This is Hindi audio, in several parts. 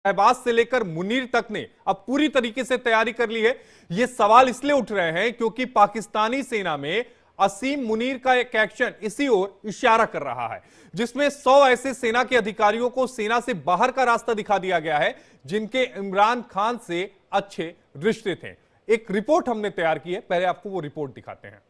शहबाज से लेकर मुनीर तक ने अब पूरी तरीके से तैयारी कर ली है। ये सवाल इसलिए उठ रहे हैं क्योंकि पाकिस्तानी सेना में असीम मुनीर का एक एक्शन इसी ओर इशारा कर रहा है, जिसमें 100 ऐसे सेना के अधिकारियों को सेना से बाहर का रास्ता दिखा दिया गया है जिनके इमरान खान से अच्छे रिश्ते थे। एक रिपोर्ट हमने तैयार की है, पहले आपको वो रिपोर्ट दिखाते हैं।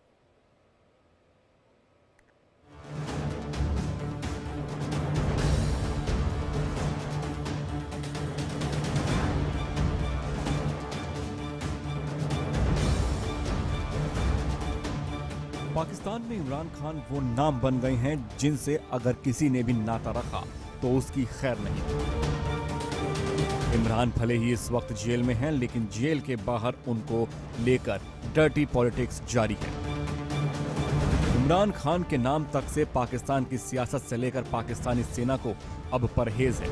पाकिस्तान में इमरान खान वो नाम बन गए हैं जिनसे अगर किसी ने भी नाता रखा तो उसकी खैर नहीं। इमरान भले ही इस वक्त जेल में हैं, लेकिन जेल के बाहर उनको लेकर डर्टी पॉलिटिक्स जारी है। इमरान खान के नाम तक से पाकिस्तान की सियासत से लेकर पाकिस्तानी सेना को अब परहेज है।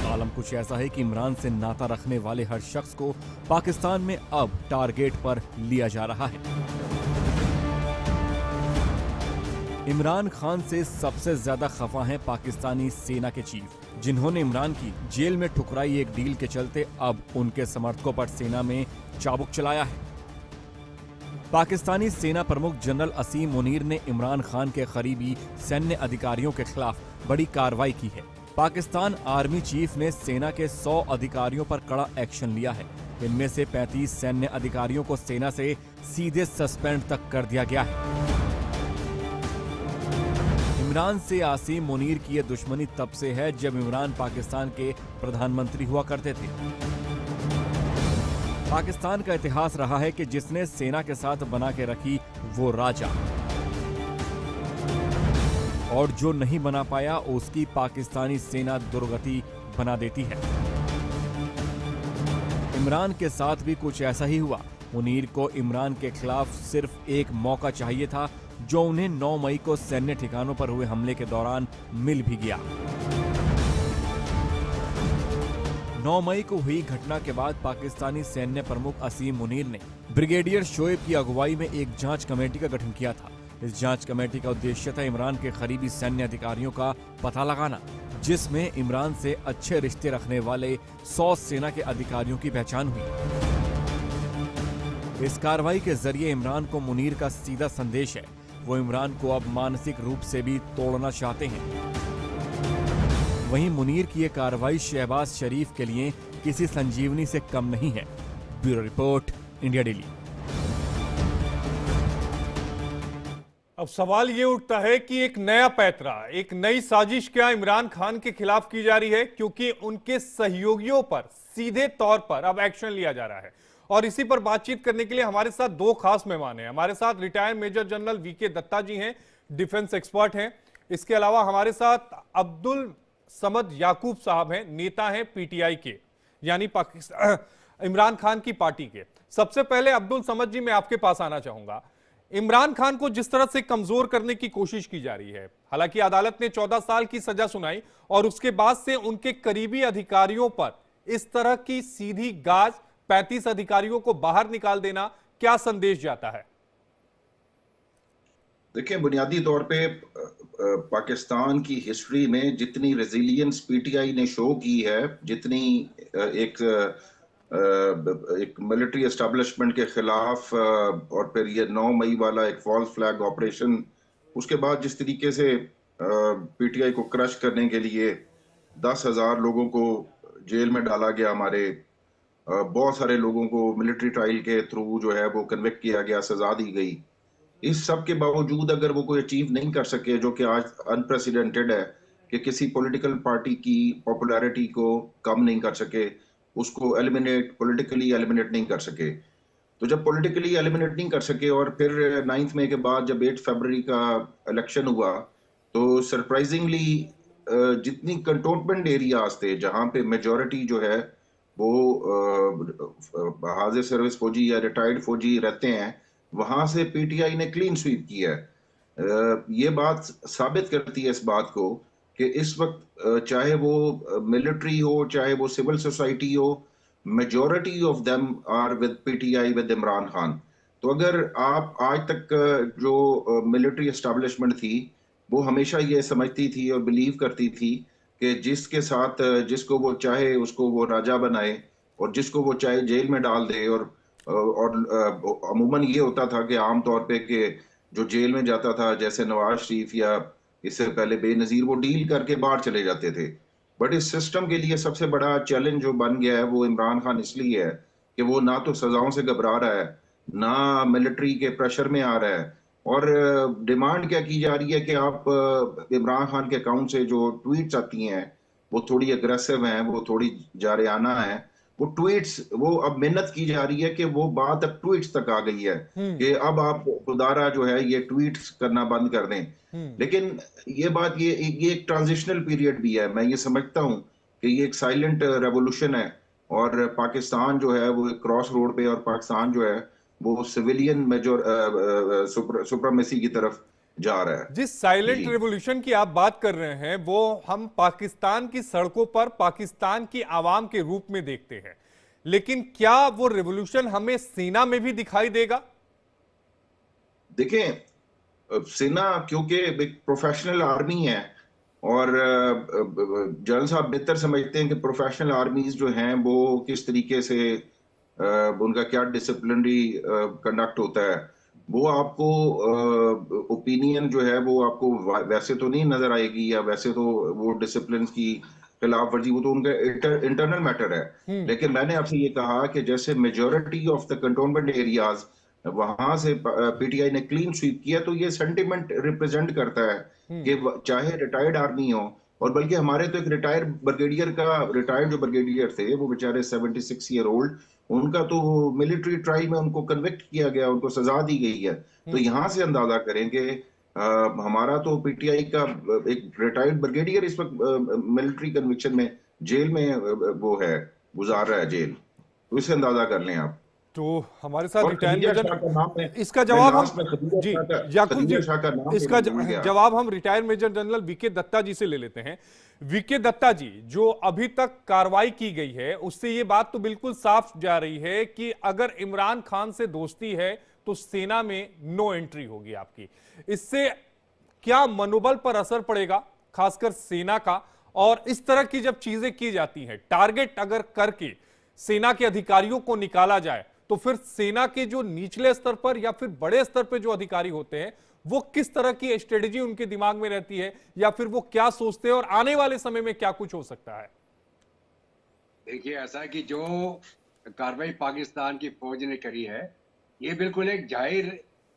आलम कुछ ऐसा है कि इमरान से नाता रखने वाले हर शख्स को पाकिस्तान में अब टारगेट पर लिया जा रहा है। इमरान खान से सबसे ज्यादा खफा हैं पाकिस्तानी सेना के चीफ, जिन्होंने इमरान की जेल में ठुकराई एक डील के चलते अब उनके समर्थकों पर सेना में चाबुक चलाया है। पाकिस्तानी सेना प्रमुख जनरल असीम मुनीर ने इमरान खान के करीबी सैन्य अधिकारियों के खिलाफ बड़ी कार्रवाई की है। पाकिस्तान आर्मी चीफ ने सेना के 100 अधिकारियों पर कड़ा एक्शन लिया है। इनमें से 35 सैन्य अधिकारियों को सेना से सीधे सस्पेंड तक कर दिया गया है। इमरान से आसिम मुनीर की यह दुश्मनी तब से है जब इमरान पाकिस्तान के प्रधानमंत्री हुआ करते थे। पाकिस्तान का इतिहास रहा है कि जिसने सेना के साथ बना के रखी वो राजा, और जो नहीं बना पाया उसकी पाकिस्तानी सेना दुर्गति बना देती है। इमरान के साथ भी कुछ ऐसा ही हुआ। मुनीर को इमरान के खिलाफ सिर्फ एक मौका चाहिए था, जो उन्हें 9 मई को सैन्य ठिकानों पर हुए हमले के दौरान मिल भी गया। 9 मई को हुई घटना के बाद पाकिस्तानी सैन्य प्रमुख असीम मुनीर ने ब्रिगेडियर शोएब की अगुवाई में एक जांच कमेटी का गठन किया था। इस जांच कमेटी का उद्देश्य था इमरान के करीबी सैन्य अधिकारियों का पता लगाना, जिसमें इमरान से अच्छे रिश्ते रखने वाले 100 सेना के अधिकारियों की पहचान हुई। इस कार्रवाई के जरिए इमरान को मुनीर का सीधा संदेश है, वो इमरान को अब मानसिक रूप से भी तोड़ना चाहते हैं। वहीं मुनीर की यह कार्रवाई शहबाज शरीफ के लिए किसी संजीवनी से कम नहीं है। Bureau report, India daily. अब सवाल ये उठता है कि एक नया पैंतरा, एक नई साजिश क्या इमरान खान के खिलाफ की जा रही है, क्योंकि उनके सहयोगियों पर सीधे तौर पर अब एक्शन लिया जा रहा है। और इसी पर बातचीत करने के लिए हमारे साथ 2 खास मेहमान हैं। हमारे साथ retired major general V K Datta ji हैं, डिफेंस एक्सपर्ट हैं। इसके अलावा हमारे साथ अब्दुल समद याकूब साहब हैं, नेता हैं पीटीआई के, यानी पाकिस्तान इमरान खान की पार्टी के। सबसे पहले अब्दुल समद जी, मैं आपके पास आना चाहूंगा। इमरान खान को जिस तरह से कमजोर करने की कोशिश की जा रही है, हालांकि अदालत ने 14 साल की सजा सुनाई और उसके बाद से उनके करीबी अधिकारियों पर इस तरह की सीधी गाज, 35 अधिकारियों को बाहर निकाल देना, क्या संदेश जाता है? देखिए, बुनियादी तौर पे पाकिस्तान की हिस्ट्री में जितनी रेजिलियंस पीटीआई ने शो की है, जितनी एक मिलिट्री एस्टेब्लिशमेंट के खिलाफ और फिर ये 9 मई वाला एक फॉल्स फ्लैग ऑपरेशन, उसके बाद जिस तरीके से पीटीआई को क्रश करने के लिए 10,000 लोगों को जेल में डाला गया, हमारे बहुत सारे लोगों को मिलिट्री ट्रायल के थ्रू जो है वो कन्विक्ट किया गया, सजा दी गई। इस सब के बावजूद अगर वो कोई अचीव नहीं कर सके, जो कि आज अनप्रेसिडेंटेड है कि किसी पॉलिटिकल पार्टी की पॉपुलैरिटी को कम नहीं कर सके, उसको पॉलिटिकली एलिमिनेट नहीं कर सके, तो जब पॉलिटिकली एलिमिनेट नहीं कर सके और फिर 9 मई के बाद जब 8 फरवरी का इलेक्शन हुआ, तो सरप्राइजिंगली जितनी कंटोनमेंट एरियाज थे जहां पे मेजॉरिटी जो है वो हाजिर सर्विस फौजी या रिटायर्ड फौजी रहते हैं, वहां से पीटीआई ने क्लीन स्वीप किया है। ये बात साबित करती है इस बात को कि इस वक्त चाहे वो मिलिट्री हो, चाहे वो सिविल सोसाइटी हो, majority of them are with PTI, with Imran Khan. तो अगर आप आज तक जो मिलिट्री एस्टेब्लिशमेंट थी वो हमेशा ये समझती थी और बिलीव करती थी कि जिसके साथ जिसको वो चाहे उसको वो राजा बनाए और जिसको वो चाहे जेल में डाल दे। और अमूमन ये होता था कि आमतौर पे कि जो जेल में जाता था जैसे नवाज शरीफ या इससे पहले बेनजीर, वो डील करके बाहर चले जाते थे। बट इस सिस्टम के लिए सबसे बड़ा चैलेंज जो बन गया है वो इमरान खान इसलिए है कि वो ना तो सजाओं से घबरा रहा है, ना मिलिट्री के प्रेशर में आ रहा है। और डिमांड क्या की जा रही है कि आप इमरान खान के अकाउंट से जो ट्वीट्स आती हैं वो थोड़ी अग्रेसिव हैं, वो थोड़ी जारयाना है। वो ट्वीट्स, वो अब मिन्नत की जा रही है कि वो बात अब ट्वीट्स तक आ गई है कि अब आप खुदारा जो है ये ट्वीट्स करना बंद कर दें। लेकिन ये बात, ये एक ट्रांजिशनल पीरियड भी है। मैं ये समझता हूँ कि ये एक साइलेंट रेवोल्यूशन है और पाकिस्तान जो है वो एक क्रॉस रोड पे, और पाकिस्तान जो है वो सिविलियन मेजर सुप्रीमेसी की तरफ जा रहा है। जिस साइलेंट जी। रेवोल्यूशन की आप बात कर रहे हैं वो हम पाकिस्तान की सड़कों पर पाकिस्तान की आवाम के रूप में देखते हैं, लेकिन क्या वो रेवोल्यूशन हमें सेना में भी दिखाई देगा? देखें, सेना क्योंकि एक प्रोफेशनल आर्मी है और जनरल साहब बेहतर समझते हैं कि प्रोफेशनल आर्मीज जो हैं वो किस तरीके से उनका क्या डिसिप्लिनरी कंडक्ट होता है। वो आपको ओपिनियन जो है वो आपको वैसे तो नहीं नजर आएगी, या वैसे तो वो डिसिप्लिन की खिलाफ वर्जी, वो तो उनका इंटरनल मैटर है। लेकिन मैंने आपसे ये कहा कि जैसे majority of the cantonment areas वहां से पीटीआई ने क्लीन स्वीप किया, तो ये सेंटिमेंट रिप्रेजेंट करता है कि चाहे रिटायर्ड आर्मी हो, और बल्कि हमारे तो एक रिटायर्ड जो ब्रिगेडियर थे वो बेचारे 76 ईयर ओल्ड, उनका तो मिलिट्री ट्रायल में उनको कन्विक्ट किया गया, उनको सजा दी गई है। तो यहाँ से अंदाजा करें कि हमारा तो पीटीआई का एक रिटायर्ड ब्रिगेडियर इस वक्त मिलिट्री कन्विक्शन में जेल में वो है, गुजार रहा है जेल। तो इसे अंदाजा कर लें आप। तो हमारे साथ और रिटायर्ड खदीजा मेजर, शाह का नाम है, इसका मैं जवाब लास्ट हम, में जी याकूब जी, खदीजा शाह का नाम इसका भूल गया। जवाब हम retired major general V K Datta ji से ले लेते हैं। वीके दत्ता जी, जो अभी तक कार्रवाई की गई है उससे ये बात तो बिल्कुल साफ जा रही है कि अगर इमरान खान से दोस्ती है तो सेना में नो एंट्री होगी आपकी। इससे क्या मनोबल पर असर पड़ेगा, खासकर सेना का? और इस तरह की जब चीजें की जाती हैं, टारगेट अगर करके सेना के अधिकारियों को निकाला जाए, तो फिर सेना के जो निचले स्तर पर या फिर बड़े स्तर पर जो अधिकारी होते हैं वो किस तरह की स्ट्रेटेजी उनके दिमाग में रहती है, या फिर वो क्या सोचते हैं और आने वाले समय में क्या कुछ हो सकता है? देखिए, ऐसा है कि जो कार्रवाई पाकिस्तान की फौज ने करी है, ये बिल्कुल एक जाहिर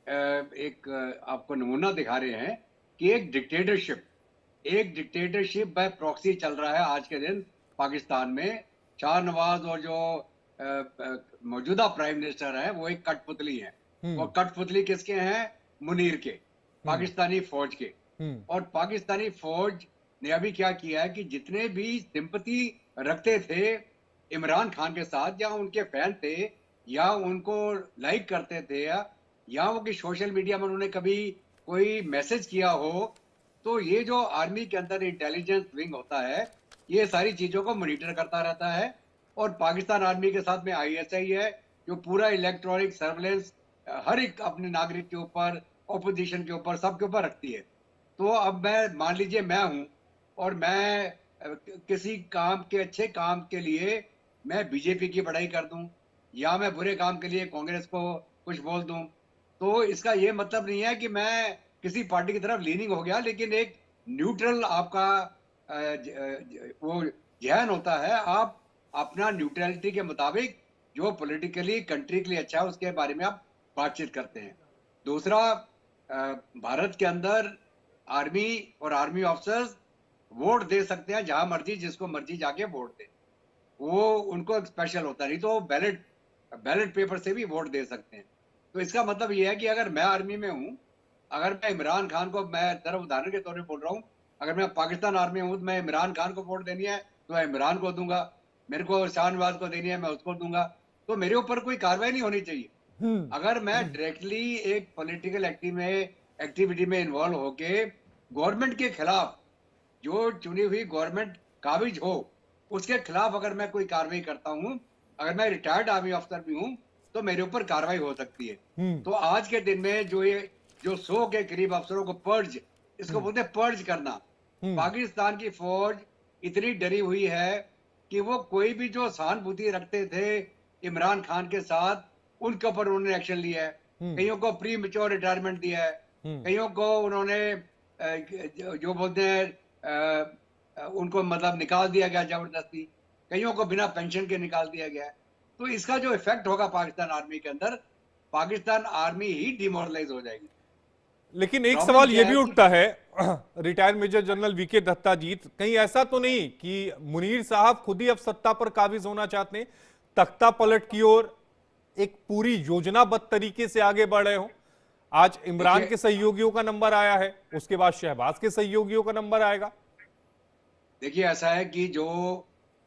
आपको नमूना दिखा रहे हैं कि एक डिक्टेटरशिप बाय प्रॉक्सी चल रहा है आज के दिन पाकिस्तान में। शाह नवाज और जो मौजूदा प्राइम मिनिस्टर है वो एक कठपुतली है, और कठपुतली किसके हैं? मुनीर के, पाकिस्तानी फौज के। और पाकिस्तानी फौज ने अभी क्या किया है कि जितने भी सिंपैथी रखते थे इमरान खान के साथ, या उनके फैन थे, या उनको लाइक करते थे, या वो कि सोशल मीडिया में उन्होंने कभी कोई मैसेज किया हो, तो ये जो आर्मी के अंदर इंटेलिजेंस विंग होता है ये सारी चीजों को मॉनिटर करता रहता है। और पाकिस्तान आर्मी के साथ में आईएसआई है जो पूरा इलेक्ट्रॉनिक सर्वेलेंस हर एक अपने नागरिक के ऊपर, ऑपोजिशन के ऊपर, सबके ऊपर रखती है। तो अब मैं, मान लीजिए मैं हूं और मैं किसी काम के, अच्छे काम के लिए मैं बीजेपी की बड़ाई कर दूं, या मैं बुरे काम के लिए कांग्रेस को कुछ बोल दूं, तो इसका ये मतलब नहीं है कि मैं किसी पार्टी की तरफ लीनिंग हो गया, लेकिन एक न्यूट्रल आपका वो जहन होता है। आप अपना न्यूट्रलिटी के मुताबिक जो पॉलिटिकली कंट्री के लिए अच्छा है उसके बारे में आप बातचीत करते हैं। दूसरा, भारत के अंदर आर्मी और आर्मी ऑफिसर्स वोट दे सकते हैं जहां मर्जी, जिसको मर्जी जाके वोट दे, वो उनको एक स्पेशल होता है, नहीं तो बैलेट पेपर से भी वोट दे सकते हैं। तो इसका मतलब ये है कि अगर मैं आर्मी में हूं, अगर मैं इमरान खान को, मैं तरफ उदाहरण के तौर पर बोल रहा हूं, अगर मैं पाकिस्तान आर्मी में हूं तो मैं इमरान खान को वोट देनी है तो मैं इमरान को दूंगा, मेरे को शाहनवाज को देनी है मैं उसको दूंगा, तो मेरे ऊपर कोई कार्रवाई नहीं होनी चाहिए। अगर मैं डायरेक्टली एक पॉलिटिकल एक्टिविटी में इन्वॉल्व होके गवर्नमेंट के खिलाफ, जो चुनी हुई गवर्नमेंट काबिज हो उसके खिलाफ अगर मैं कोई कार्रवाई करता हूं, अगर मैं रिटायर्ड आर्मी अफसर भी हूं, तो मेरे ऊपर कार्रवाई हो सकती है। तो आज के दिन में जो 100 के करीब अफसरों को पर्ज, इसको बोलते हैं पर्ज करना। पाकिस्तान की फौज इतनी डरी हुई है कि वो कोई भी जो सहानुभूति रखते थे इमरान खान के साथ, उनके ऊपर उन्होंने एक्शन लिया है। कईयों को प्री मेच्योर रिटायरमेंट दिया है, कईयों को उन्होंने जो बोलते हैं उनको मतलब निकाल दिया गया जबरदस्ती, कईयों को बिना पेंशन के निकाल दिया गया है। तो इसका जो इफेक्ट होगा पाकिस्तान आर्मी के अंदर, पाकिस्तान आर्मी ही डिमोरलाइज हो जाएगी। लेकिन एक प्रॉब्लम सवाल क्या ये है भी कि- उठता है retired major general V K Datta ji, कहीं ऐसा तो नहीं कि मुनीर साहब खुद ही अब सत्ता पर काबिज होना चाहते हैं, तख्ता पलट की ओर एक पूरी योजनाबद्ध तरीके से आगे बढ़ रहे हो? आज इमरान देखिए- के सहयोगियों का नंबर आया है, उसके बाद शहबाज के सहयोगियों का नंबर आएगा। देखिए ऐसा है कि जो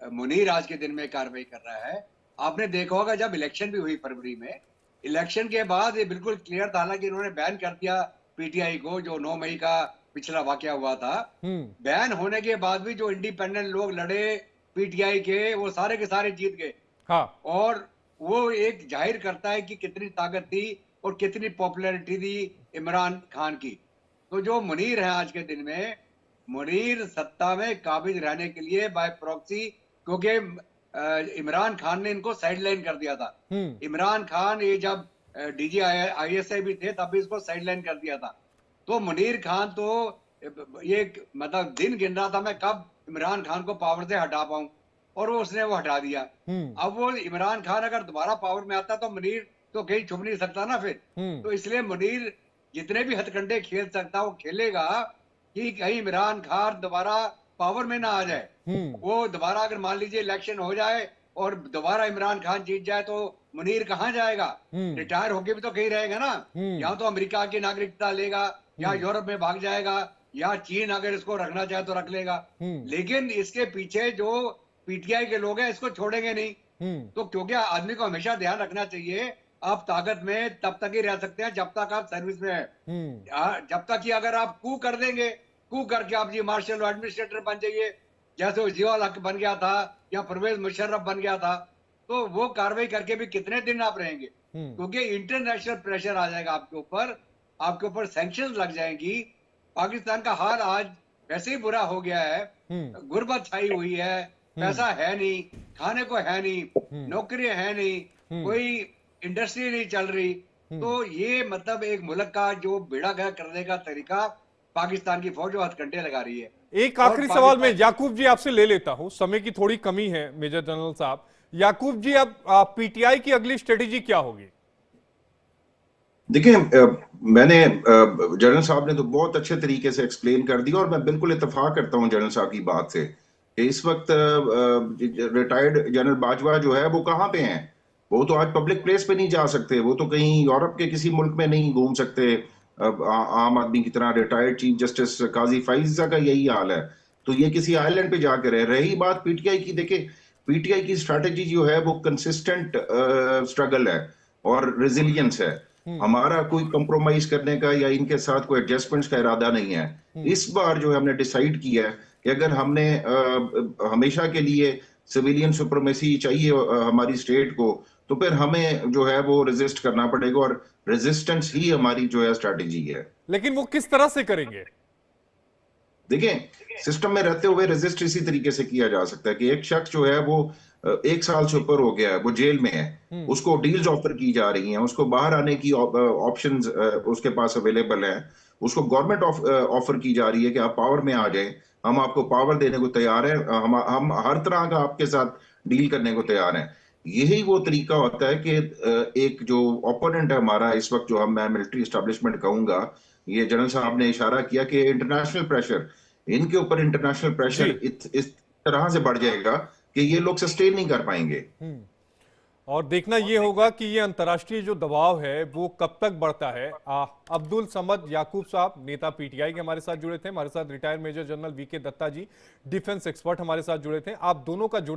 मुनीर आज के दिन में कार्रवाई कर रहा है, आपने देखा होगा जब इलेक्शन भी हुई फरवरी में, इलेक्शन के बाद ये बिल्कुल क्लियर था, हालांकि इन्होंने बैन कर दिया पीटीआई को, जो 9 मई का पिछला वाकया हुआ था। बैन होने के बाद भी जो इंडिपेंडेंट लोग लड़े पीटीआई के, वो सारे के सारे जीत गए। हाँ, और वो एक जाहिर करता है कि कितनी ताकत थी और कितनी पॉपुलैरिटी थी इमरान खान की। तो जो मुनीर है आज के दिन में, मुनीर सत्ता में काबिज रहने के लिए बाय प्रॉक्सी, क्योंकि इमरान खान ने इनको साइडलाइन कर दिया था। इमरान खान ये जब डीजी आईएसआई भी थे तब भी इसको साइडलाइन कर दिया था। तो मुनीर खान तो ये मतलब दिन गिन रहा था मैं कब इमरान खान को पावर से हटा पाऊं, और वो उसने वो हटा दिया। अब वो इमरान खान अगर दोबारा पावर में आता तो मुनीर तो कहीं छुप नहीं सकता ना फिर। तो इसलिए मुनीर जितने भी हथकंडे खेल सकता वो खेलेगा कि कहीं इमरान खान दोबारा पावर में ना आ जाए। वो दोबारा अगर मान लीजिए इलेक्शन हो जाए और दोबारा इमरान खान जीत जाए तो मुनीर कहाँ जाएगा? रिटायर होके भी तो कहीं रहेगा ना। या तो अमेरिका की नागरिकता लेगा, या यूरोप में भाग जाएगा, या चीन अगर इसको रखना चाहे तो रख लेगा। लेकिन इसके पीछे जो पीटीआई के लोग हैं इसको छोड़ेंगे नहीं। तो क्योंकि आदमी को हमेशा ध्यान रखना चाहिए, आप ताकत में तब तक ही रह सकते हैं जब तक आप सर्विस में है। जब तक कि अगर आप कू कर देंगे, कू करके आप जी मार्शल एडमिनिस्ट्रेटर बन जाइए, जैसे जियाउल हक बन गया था या परवेज मुशर्रफ बन गया था, तो वो कार्रवाई करके भी कितने दिन आप रहेंगे? क्योंकि इंटरनेशनल प्रेशर आ जाएगा आपके ऊपर सैंक्शंस लग जाएंगी। पाकिस्तान का हाल आज वैसे ही बुरा हो गया है, गुर्बत छाई हुई है, पैसा है नहीं, खाने को है नहीं, नौकरियां है नहीं, कोई इंडस्ट्री नहीं चल रही। तो ये मतलब एक मुल्क का जो बेड़ा गर्क करने का तरीका पाकिस्तान की फौज हथकंडे लगा रही है। एक आखिरी सवाल मैं याकूब जी आपसे ले लेता हूं, समय की थोड़ी कमी है मेजर जनरल साहब। याकूब जी, अब पीटीआई की अगली स्ट्रेटेजी क्या होगी? देखिए, मैंने जनरल साहब ने तो बहुत अच्छे तरीके से एक्सप्लेन कर दिया, और मैं बिल्कुल इत्तेफाक करता हूं जनरल साहब की बात से कि इस वक्त रिटायर्ड जनरल बाजवा जो है वो कहाँ पे हैं? वो तो आज पब्लिक प्लेस पे नहीं जा सकते, वो तो कहीं यूरोप के किसी मुल्क में नहीं घूम सकते आम आदमी की तरह। रिटायर्ड चीफ जस्टिस काजी फाइजा का यही हाल है, तो ये किसी आइलैंड पे जाकर है। रही बात पीटीआई की, देखिए पीटीआई की स्ट्रैटेजी जो है वो कंसिस्टेंट स्ट्रगल है और रेजिलियंस है। हमारा कोई कंप्रोमाइज करने का या इनके साथ कोई एडजस्टमेंट्स का इरादा नहीं है। इस बार जो है हमने डिसाइड किया है कि अगर हमने हमेशा के लिए सिविलियन सुप्रीमेसी चाहिए हमारी स्टेट को, तो फिर हमें जो है वो रेजिस्ट करना पड़ेगा, और रेजिस्टेंस ही हमारी जो है स्ट्रैटेजी है। लेकिन वो किस तरह से करेंगे? देखिए, सिस्टम में रहते हुए रेजिस्ट इसी तरीके से किया जा सकता है कि एक शख्स जो है वो 1 साल से ऊपर हो गया है, वो जेल में है, उसको डील्स ऑफर की जा रही हैं, उसको बाहर आने की ऑप्शंस उसके पास अवेलेबल है, उसको गवर्नमेंट ऑफर की जा रही है कि आप पावर में आ जाएं, हम आपको पावर देने को तैयार हैं, हम हर तरह का आपके साथ डील करने को तैयार हैं। यही वो तरीका होता है कि एक जो ओपोनेंट है हमारा इस वक्त, जो मैं मिलिट्री एस्टेब्लिशमेंट कहूंगा, ये जनरल साहब ने इशारा किया कि इंटरनेशनल प्रेशर, इनके ऊपर इंटरनेशनल प्रेशर इस तरह से बढ़ जाएगा कि ये लोग सस्टेन नहीं कर पाएंगे। और देखना ये होगा कि ये अंतर्राष्ट्रीय जो दबाव है वो कब तक बढ़ता है। अब्दुल समद याकूब साहब, नेता पीटीआई के हमारे साथ जुड़े थे। हमारे साथ retired major general V K Datta ji, defence expert हमारे साथ जुड़े थे। आप दोनों का जुड़ना